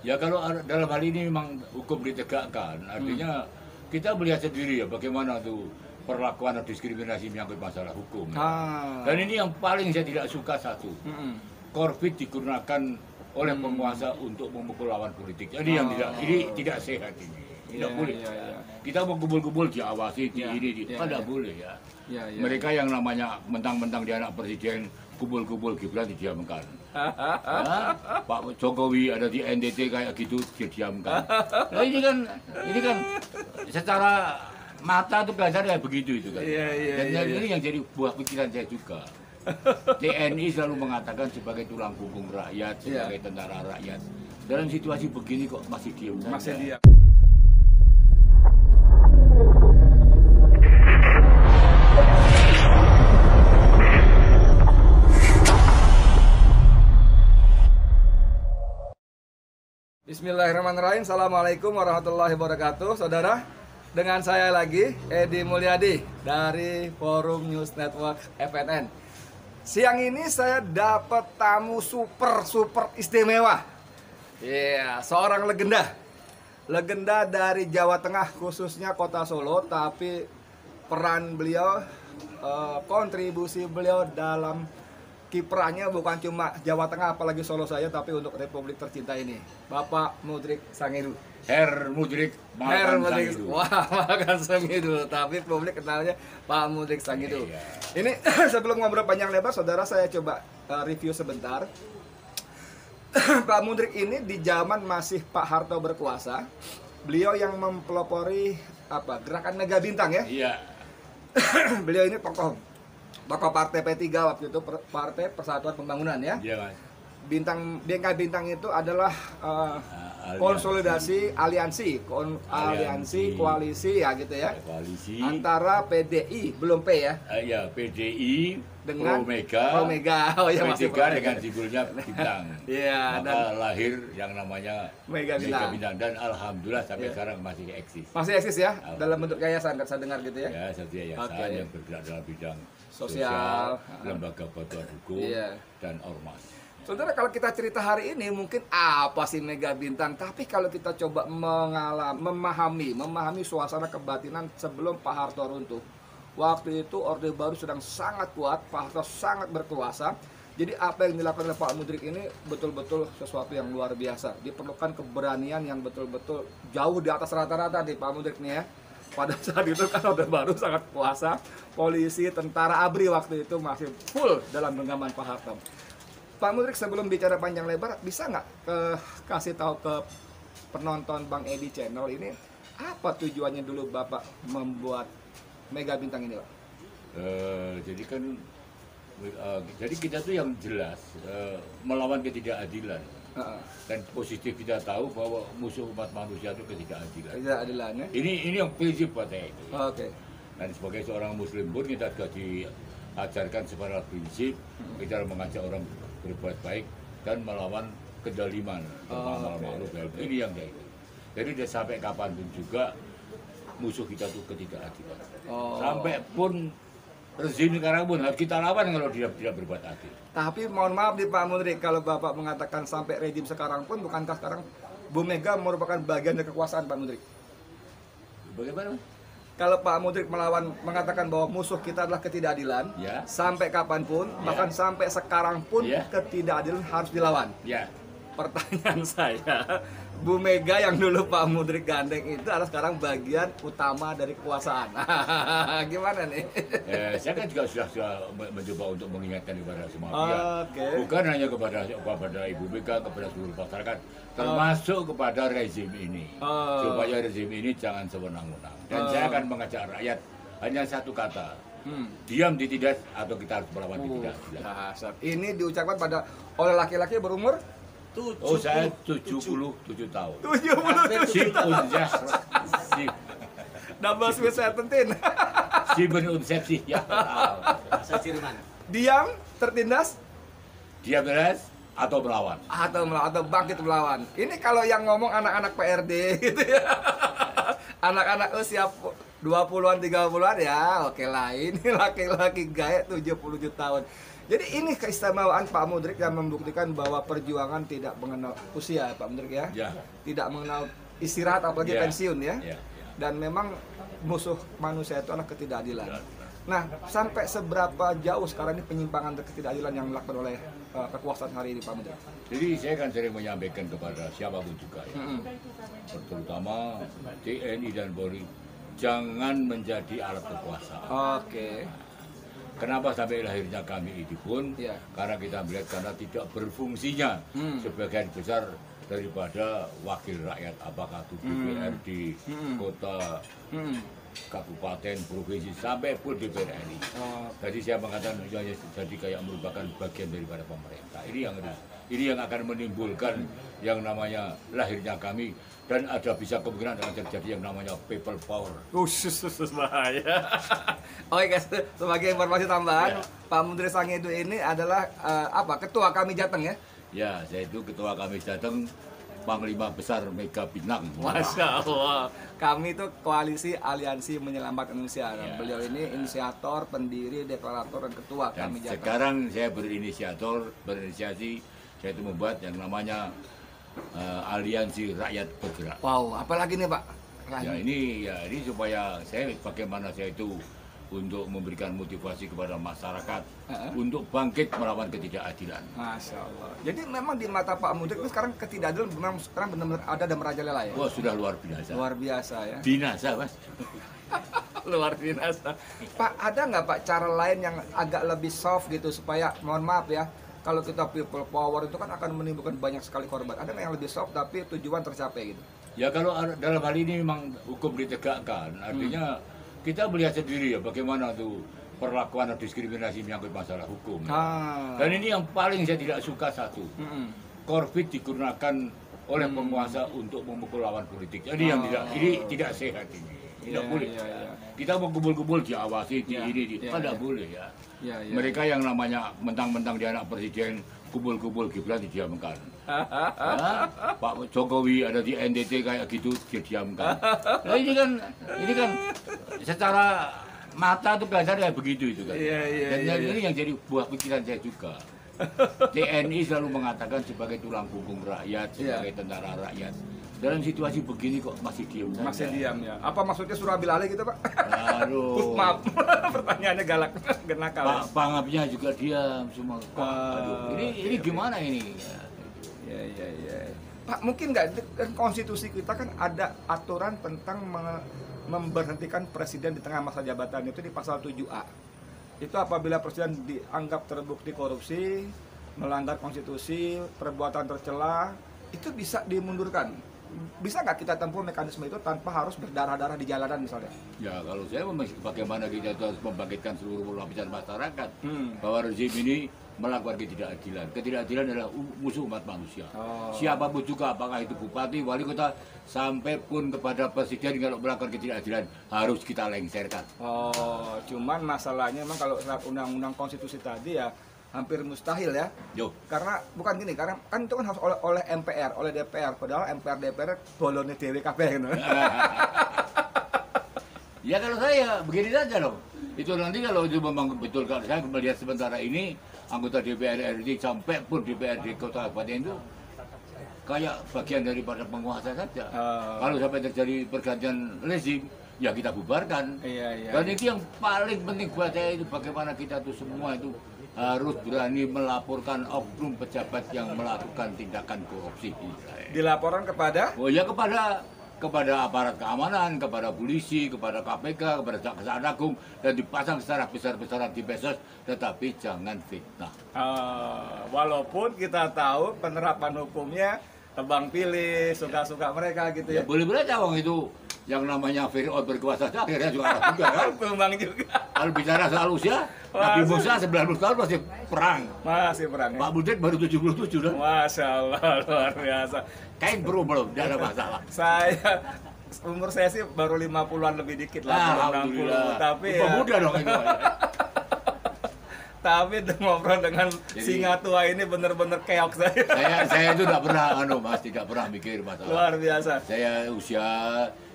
Ya kalau dalam hal ini memang hukum ditegakkan, artinya kita melihat sendiri ya bagaimana tuh perlakuan atau diskriminasi menyangkut masalah hukum. Dan ini yang paling saya tidak suka satu, korbit digunakan oleh penguasa untuk memukul lawan politik. Jadi yang tidak sehat ini, tidak boleh. Kita mau kumpul-kumpul diawasi, tidak boleh ya. Mereka yang namanya mentang-mentang dia anak presiden, kumpul-kumpul Gibran didiamkan. Pak Jokowi ada di NTT kayak gitu didiamkan. Nah, ini kan secara mata tuh kelihatannya begitu itu kan. Dan ini yang jadi buah pikiran saya juga. TNI selalu mengatakan sebagai tulang punggung rakyat, sebagai tentara rakyat. Dalam situasi begini kok masih diam. Masih diam. Bismillahirrahmanirrahim. Assalamualaikum warahmatullahi wabarakatuh. Saudara, dengan saya lagi Edi Mulyadi dari Forum News Network FNN. Siang ini saya dapat tamu super istimewa. Seorang legenda dari Jawa Tengah, khususnya kota Solo. Tapi peran beliau, kontribusi beliau dalam kiprahnya bukan cuma Jawa Tengah apalagi Solo saja, tapi untuk Republik tercinta ini, Bapak Mudrik Sangidu. Herr Mudrik Sangidu. Wah, makan Sangidu, tapi publik kenalnya Pak Mudrik Sangidu. Ini sebelum ngobrol panjang lebar, saudara, saya coba review sebentar. Pak Mudrik ini di zaman masih Pak Harto berkuasa, beliau yang mempelopori gerakan Mega Bintang ya. Iya. Beliau ini tokoh partai P3 waktu itu, Partai Persatuan Pembangunan ya. Iya, Mas. Mega Bintang itu adalah konsolidasi aliansi koalisi ya gitu ya. Koalisi Antara PDI, belum P ya. Ya, PDI dengan Pro Mega. Oh ya, masih P3 dengan simbolnya bintang. Iya, maka lahir yang namanya Mega Bintang. Dan alhamdulillah sampai sekarang masih eksis. Masih eksis ya, dalam bentuk yayasan, saya dengar gitu ya. Ya, satu yayasan yang bergerak dalam bidang sosial, lembaga bantuan hukum dan ormas. Saudara, kalau kita cerita hari ini mungkin apa sih Mega Bintang, tapi kalau kita coba memahami suasana kebatinan sebelum Pak Harto runtuh. Waktu itu Orde Baru sedang sangat kuat, Pak Harto sangat berkuasa. Jadi apa yang dilakukan oleh Pak Mudrik ini betul-betul sesuatu yang luar biasa. Diperlukan keberanian yang betul-betul jauh di atas rata-rata di Pak Mudrik nih ya. Pada saat itu kan Orde Baru sangat kuasa, polisi, tentara ABRI waktu itu masih full dalam genggaman Pak Harto. Pak Mudrik, sebelum bicara panjang lebar, bisa nggak kasih tahu ke penonton Bang Edi Channel ini apa tujuannya dulu Bapak membuat Mega Bintang ini, Pak? Jadi kita tuh yang jelas melawan ketidakadilan. Dan positif kita tahu bahwa musuh umat manusia itu ketidakadilan. Ketidakadilan ya? Ini yang prinsip buat saya itu. Oke. Dan sebagai seorang Muslim pun kita juga diajarkan secara prinsip kita mengajak orang berbuat baik dan melawan kedaliman, ini yang kayak itu. Jadi dia sampai kapanpun juga musuh kita tuh ketidakadilan. Sampai pun rezim sekarang pun harus kita lawan kalau dia tidak berbuat adil. Tapi mohon maaf nih Pak Mudrik, kalau Bapak mengatakan sampai rezim sekarang pun, bukankah sekarang Bu Mega merupakan bagian dari kekuasaan Pak Mudrik? Bagaimana? Kalau Pak Mudrik mengatakan bahwa musuh kita adalah ketidakadilan, sampai kapanpun, bahkan sampai sekarang pun ketidakadilan harus dilawan. Pertanyaan saya, Bu Mega yang dulu Pak Mudrik gandeng itu adalah sekarang bagian utama dari kekuasaan. Gimana nih? Saya kan juga sudah mencoba untuk mengingatkan kepada semua pihak, bukan hanya kepada Ibu Mega, kepada seluruh masyarakat, termasuk kepada rezim ini, supaya rezim ini jangan sewenang-wenang. Dan saya akan mengajak rakyat hanya satu kata, diam ditindas atau kita harus melawan ketidakadilan. Ini diucapkan oleh laki-laki berumur? Saya 77 tahun. 77 tahun. Double sweet 17. Unsepsi ya. Bahasa Jerman. Diam, tertindas? Diam tertindas atau melawan. Atau bangkit melawan. Ini kalau yang ngomong anak-anak PRD gitu ya. Anak-anak usia 20-an, 30-an ya oke lah. Ini laki-laki gaya 77 tahun. Jadi ini keistimewaan Pak Mudrik yang membuktikan bahwa perjuangan tidak mengenal usia, Pak Mudrik ya. Ya. Tidak mengenal istirahat apalagi Ya. pensiun ya. Ya. Dan memang musuh manusia itu adalah ketidakadilan. Ya. Nah, sampai seberapa jauh sekarang ini penyimpangan dan ketidakadilan yang dilakukan oleh kekuasaan hari ini, Pak Mudrik? Jadi saya kan sering menyampaikan kepada siapapun juga ya, terutama TNI dan Polri, jangan menjadi alat kekuasaan. Oke. Kenapa sampai lahirnya kami itu pun? Ya. Karena kita melihat karena tidak berfungsinya sebagian besar daripada wakil rakyat, apakah itu DPRD, kota, kabupaten, provinsi, sampai pun DPR RI. Jadi saya mengatakan jadi kayak merupakan bagian daripada pemerintah. Ini yang akan menimbulkan yang namanya lahirnya kami, dan ada bisa kemungkinan akan terjadi yang namanya people power. Bahaya. Oke guys, sebagai informasi tambahan, Ya. Pak Menteri Sangidu ini adalah ketua kami Jateng ya. Ya, saya itu ketua kami Jateng, Panglima Besar Mega Bintang. Masya Allah. Kami itu koalisi aliansi menyelamatkan Indonesia. Ya. Beliau ini inisiator, pendiri, deklarator, dan ketua Dan kami Jateng. sekarang saya berinisiasi, saya itu membuat yang namanya Aliansi Rakyat Bergerak. Wow, apalagi nih Pak? Ya ini supaya bagaimana saya itu untuk memberikan motivasi kepada masyarakat untuk bangkit melawan ketidakadilan. Masya Allah. Jadi memang di mata Pak Mudrik itu sekarang ketidakadilan memang sekarang benar-benar ada dan merajalela ya? Wah, sudah luar biasa. Luar biasa ya. Binasa, Mas. Luar biasa. Pak, ada nggak Pak cara lain yang agak lebih soft gitu supaya, mohon maaf ya, kalau kita people power itu kan akan menimbulkan banyak sekali korban. Ada nggak yang lebih soft tapi tujuan tercapai gitu? Ya kalau dalam hal ini memang hukum ditegakkan, artinya kita melihat sendiri ya bagaimana tuh perlakuan atau diskriminasi menyangkut masalah hukum. Dan ini yang paling saya tidak suka satu, Korbit digunakan oleh penguasa untuk memukul lawan politik. Jadi yang tidak sehat ini. Tidak boleh. Kita mau kumpul-kumpul diawasi, tidak boleh ya. Mereka yang namanya mentang-mentang dia anak presiden, kumpul-kumpul Gibran didiamkan. Pak Jokowi ada di NTT kayak gitu didiamkan. Nah, ini kan secara mata tuh kasar kayak begitu itu kan. Dan ini yang jadi buah pikiran saya juga. TNI selalu mengatakan sebagai tulang punggung rakyat, sebagai tentara rakyat. Dalam situasi begini kok masih diam saja. Masih diam ya. Apa maksudnya surah Bilal gitu Pak? Aduh. Maaf, pertanyaannya galak, genakal. Pak Pangapnya juga diam semua. Aduh, ini gimana ini? Ya. Pak, mungkin nggak konstitusi kita kan ada aturan tentang memberhentikan presiden di tengah masa jabatan itu di pasal 7A. Itu apabila presiden dianggap terbukti korupsi, melanggar konstitusi, perbuatan tercela, itu bisa dimundurkan. Bisa nggak kita tempuh mekanisme itu tanpa harus berdarah-darah di jalanan misalnya? Ya kalau saya bagaimana kita harus membangkitkan seluruh lapisan masyarakat bahwa rezim ini melakukan ketidakadilan. Ketidakadilan adalah musuh umat manusia. Siapapun juga, apakah itu bupati, wali kota, sampai pun kepada presiden kalau melakukan ketidakadilan harus kita lengserkan. Cuman masalahnya memang kalau undang-undang konstitusi tadi ya hampir mustahil ya. Karena bukan gini, karena kan itu kan harus oleh MPR, oleh DPR, padahal MPR DPR bolone dhewe kabeh gitu. Ya kalau saya begini saja loh. Itu nanti kalau itu memang betul, kalau saya melihat sementara ini anggota DPR RI sampai pun DPRD kota kabupaten itu kayak bagian daripada penguasa saja. Kalau sampai terjadi pergantian rezim, ya kita bubarkan. Dan itu yang paling penting buat saya itu bagaimana kita tuh semua itu harus berani melaporkan oknum pejabat yang melakukan tindakan korupsi. Dilaporkan kepada? Oh ya kepada aparat keamanan, kepada polisi, kepada KPK, kepada Kejaksaan Agung, dan dipasang secara besar-besaran di medsos, tetapi jangan fitnah. Walaupun kita tahu penerapan hukumnya tebang pilih, suka-suka mereka gitu ya. Boleh-boleh aja wong itu yang namanya Fir'aun berkuasa akhirnya juga kan. Tumbang juga. Kalau bicara soal usia, Nabi Musa 90 tahun masih perang. Masih perang. Pak Mudrik baru 77 dah. Masya Allah, luar biasa. Kain belum, tidak ada masalah. Umur saya sih baru 50-an lebih dikit lah, 60. Tapi ya, muda dong itu. Tapi ngobrol dengan singa tua ini bener-bener keok saya. Saya itu tidak pernah, Mas, tidak pernah mikir masalah. Luar biasa. Saya usia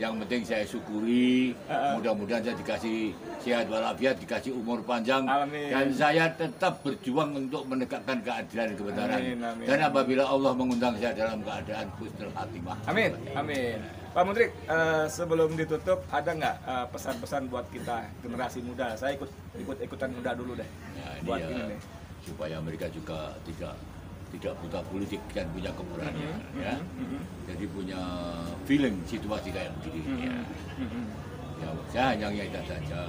yang penting saya syukuri, mudah-mudahan saya dikasih sehat walafiat, dikasih umur panjang, Amin. dan saya tetap berjuang untuk menegakkan keadilan dan kebenaran. Amin, amin. Dan apabila Allah mengundang saya dalam keadaan husnul khatimah. Amin, amin. Pak Mudrik, sebelum ditutup ada nggak pesan-pesan buat kita generasi muda? Saya ikutan muda dulu deh. Ya, buat ini ini ya, nih. supaya mereka juga tidak buta politik dan punya keberanian, ya. Jadi punya feeling situasi kayak begini. Ya. Ya, saya hanya itu saja.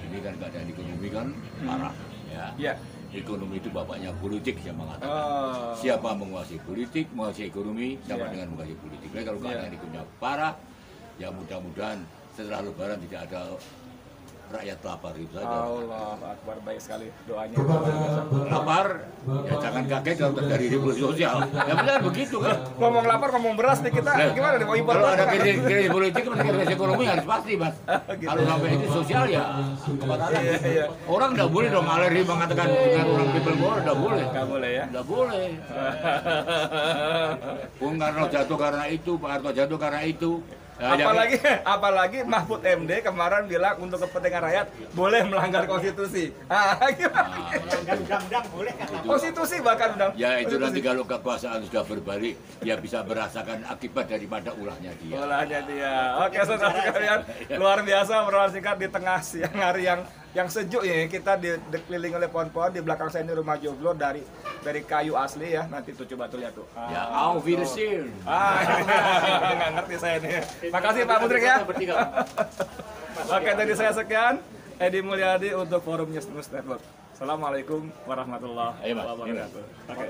Ini kan keadaan ekonomi kan parah, ya. Ya. Ekonomi itu bapaknya politik, saya mengatakan. Oh. Siapa menguasai politik, menguasai ekonomi, sama Ya. dengan menguasai politik. Jadi kalau keadaan ekonominya parah, ya mudah-mudahan setelah Lebaran tidak ada rakyat lapar itu saja. Allah Akbar, baik sekali doanya. Lapar, ya jangan kaget kalau terjadi revolusi sosial. Ya benar begitu kan. Ngomong lapar, ngomong beras nih kita gimana nih mau impor? Kalau ada krisis politik, krisis ekonomi harus pasti, Mas. Gitu. Kalau sampai itu sosial ya kebatalan. Iya. Orang nggak boleh dong alergi mengatakan dengan orang people power, nggak boleh. Nggak boleh ya. Nggak boleh. Bung Karno jatuh karena itu, Pak Harto jatuh karena itu. Ya, apalagi Mahfud MD kemarin bilang untuk kepentingan rakyat boleh melanggar konstitusi. Undang-undang boleh kan? Konstitusi bahkan undang. Ya itu nanti kalau kekuasaan sudah berbalik, dia bisa merasakan akibat daripada ulahnya dia. Bolanya dia. Oke, saudara sekalian, luar biasa obrolan singkat di tengah siang hari yang sejuk ya. Kita dikelilingi oleh pohon-pohon. Di belakang saya ini rumah joglo dari kayu asli ya. Nanti tuh coba tuh lihat tuh. Ya, auf Wiedersehen. Nggak ngerti saya nih. Makasih Pak Mudrik ya. Oke, dari saya sekian. Edi Mulyadi untuk Forum News Network. Assalamualaikum warahmatullahi wabarakatuh. Oke.